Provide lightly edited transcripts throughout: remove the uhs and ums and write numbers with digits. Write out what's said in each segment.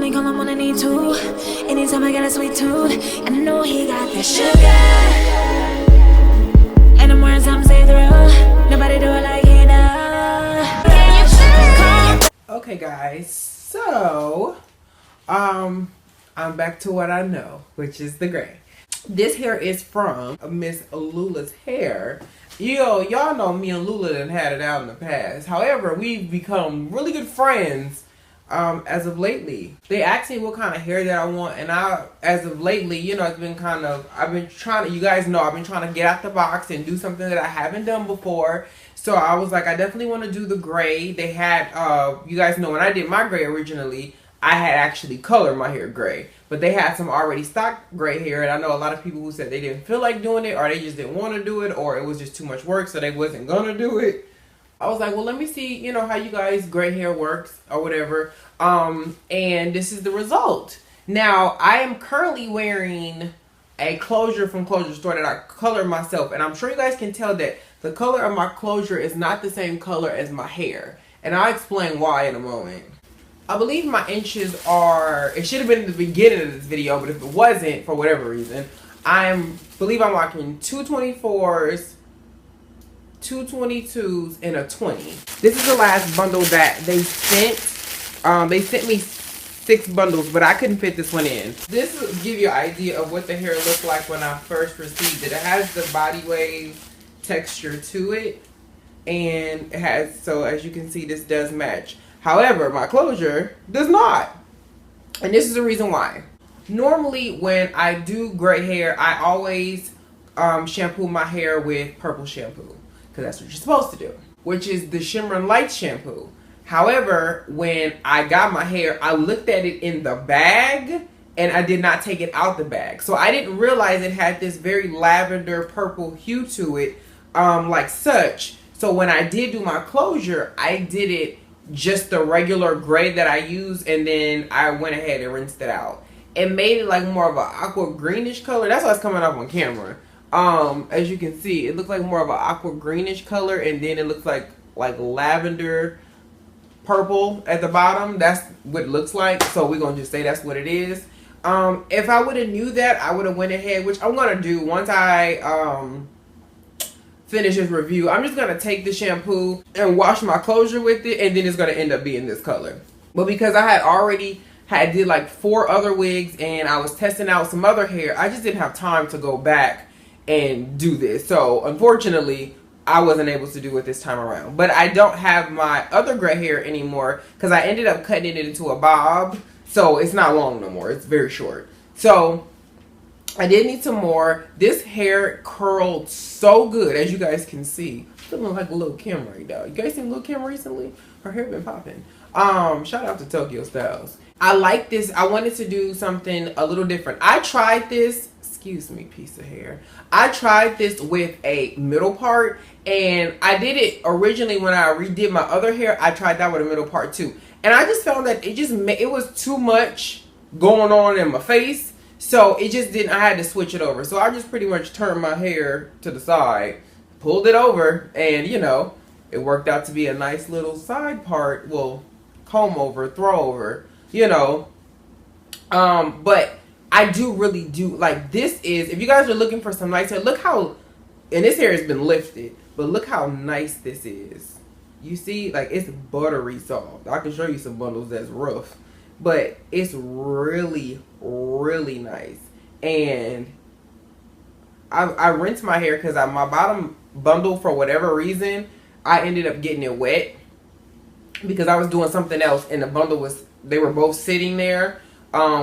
only call him when I need to. Anytime I got a sweet tooth, and I know he got that sugar. And the more time say through, nobody do it like he does. Can you feel it? Okay, guys, so I'm back to what I know, which is the gray. This hair is from Ms.Lula's hair. Y'all know me and Lula done had it out in the past. However, we've become really good friends as of lately. They asked me what kind of hair that I want, and as of lately, it's been I've been trying to, you guys know, I've been trying to get out the box and do something that I haven't done before. So I was like, I definitely want to do the gray. They had, you guys know when I did my gray originally, I had actually colored my hair gray. But they had some already stock gray hair, and I know a lot of people who said they didn't feel like doing it, or they just didn't want to do it, or it was just too much work, so they wasn't going to do it. I was like, well, let me see, how you guys' gray hair works, or whatever. And this is the result. Now, I am currently wearing a closure from Closure Store that I colored myself, and I'm sure you guys can tell that the color of my closure is not the same color as my hair. And I'll explain why in a moment. I believe my inches are, it should have been in the beginning of this video, but if it wasn't, for whatever reason, believe I'm rocking 224s, 222s, and a 20. This is the last bundle that they sent. They sent me 6 bundles, but I couldn't fit this one in. This will give you an idea of what the hair looked like when I first received it. It has the body wave texture to it, and it has, so as you can see, this does match. However, my closure does not. And this is the reason why. Normally, when I do gray hair, I always shampoo my hair with purple shampoo. Because that's what you're supposed to do. Which is the Shimmer and Light shampoo. However, when I got my hair, I looked at it in the bag. And I did not take it out the bag. So I didn't realize it had this very lavender purple hue to it. Like such. So when I did do my closure, I did it just the regular gray that I use, and then I went ahead and rinsed it out. It made it like more of an aqua greenish color. That's why it's coming up on camera. As you can see, it looks like more of an aqua greenish color, and then it looks like lavender purple at the bottom. That's what it looks like. So we're gonna just say that's what it is. If I would have knew that, I would have went ahead, which I'm gonna do once I finish this review. I'm just gonna take the shampoo and wash my closure with it, and then it's gonna end up being this color. But because I had already did like 4 other wigs, and I was testing out some other hair, I just didn't have time to go back and do this. So unfortunately, I wasn't able to do it this time around. But I don't have my other gray hair anymore because I ended up cutting it into a bob, so it's not long no more. It's very short. So I did need some more. This hair curled so good, as you guys can see. Feeling like a little Kim right now. You guys seen Lil Kim recently? Her hair been popping. Shout out to Tokyo Styles. I like this. I wanted to do something a little different. I tried this. Excuse me, piece of hair. I tried this with a middle part, and I did it originally when I redid my other hair. I tried that with a middle part too, and I just found that it was too much going on in my face. So it just didn't, I had to switch it over. So I just pretty much turned my hair to the side, pulled it over, and it worked out to be a nice little side part. Well, comb over, throw over, but I really do like this. If you guys are looking for some nice hair, look how, and this hair has been lifted, but look how nice this is. You see, like, it's buttery soft. I can show you some bundles that's rough. But it's really, really nice. And I rinsed my hair because my bottom bundle, for whatever reason, I ended up getting it wet. Because I was doing something else, and the bundle they were both sitting there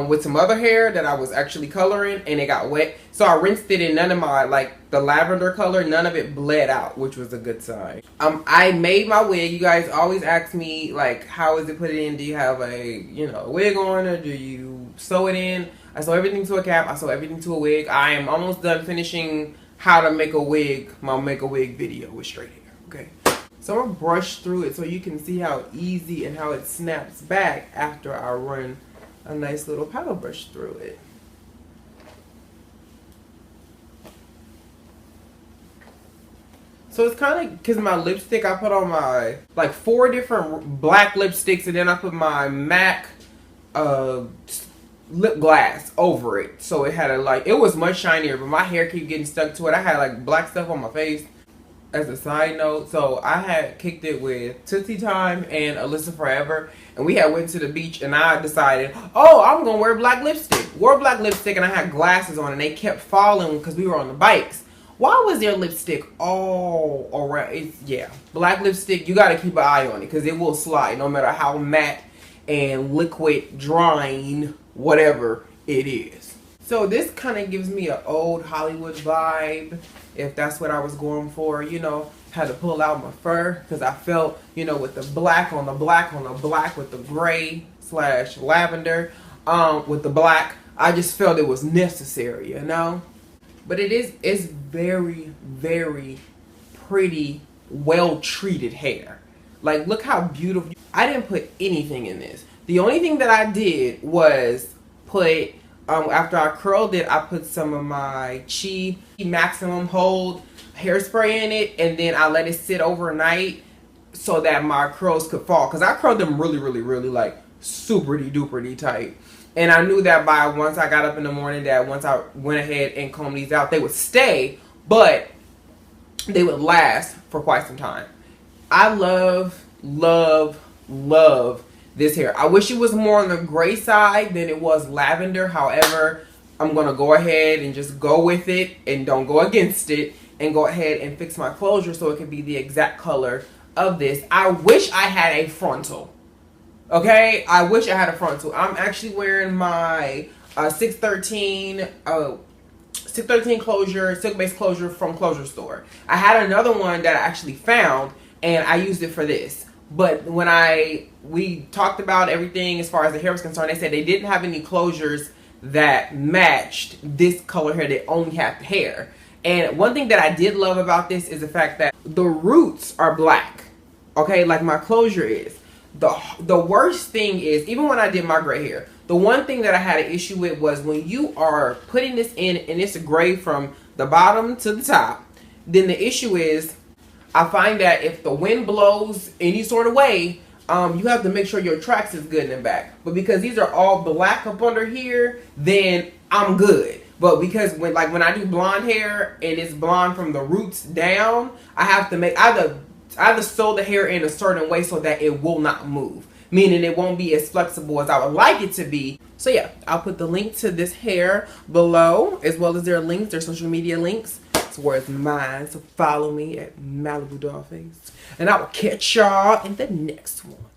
with some other hair that I was actually coloring, and it got wet. So I rinsed it, and none of my, the lavender color, none of it bled out, which was a good sign. I made my wig. You guys always ask me, how is it put in? Do you have a, wig on, or do you sew it in? I sew everything to a cap. I sew everything to a wig. I am almost done finishing how to make a wig, my make a wig video with straight hair, okay? So I'm gonna brush through it so you can see how easy and how it snaps back after I run a nice little paddle brush through it. So it's kind of, because my lipstick, I put on my, 4 different black lipsticks, and then I put my MAC lip gloss over it, so it had a like, it was much shinier, but my hair keep getting stuck to it. I had like black stuff on my face. As a side note, so I had kicked it with Tootsie Time and Alyssa Forever, and we had went to the beach, and I decided, oh, I'm gonna wear black lipstick. Wore black lipstick, and I had glasses on, and they kept falling because we were on the bikes. Why was there lipstick all around? It's, yeah, black lipstick, you gotta keep an eye on it because it will slide no matter how matte and liquid drying whatever it is. So this kind of gives me an old Hollywood vibe, if that's what I was going for. You know, had to pull out my fur because I felt, you know, with the black on the black on the black with the gray / lavender with the black, I just felt it was necessary, you know. But it's very, very pretty, well treated hair. Like, look how beautiful. I didn't put anything in this. The only thing that I did was put, after I curled it, I put some of my Chi Maximum Hold hairspray in it, and then I let it sit overnight so that my curls could fall. Because I curled them really, really, really like super-duper tight. And I knew that by once I got up in the morning, that once I went ahead and combed these out, they would stay, but they would last for quite some time. I love, love, love this hair. I wish it was more on the gray side than it was lavender. However, I'm going to go ahead and just go with it and don't go against it and go ahead and fix my closure so it can be the exact color of this. I wish I had a frontal. Okay, I wish I had a frontal. I'm actually wearing my 613 closure, silk base closure from Closure Store. I had another one that I actually found, and I used it for this. But when we talked about everything as far as the hair was concerned, they said they didn't have any closures that matched this color hair. They only had the hair. And one thing that I did love about this is the fact that the roots are black. Okay, like my closure is. The worst thing is, even when I did my gray hair, the one thing that I had an issue with was when you are putting this in and it's gray from the bottom to the top, then the issue is, I find that if the wind blows any sort of way, you have to make sure your tracks is good in the back. But because these are all black up under here, then I'm good. But because when I do blonde hair and it's blonde from the roots down, I have to make either sew the hair in a certain way so that it will not move, meaning it won't be as flexible as I would like it to be. So yeah, I'll put the link to this hair below, as well as their links, their social media links. It's worth mine, so follow me at Malibu Dollface, and I will catch y'all in the next one.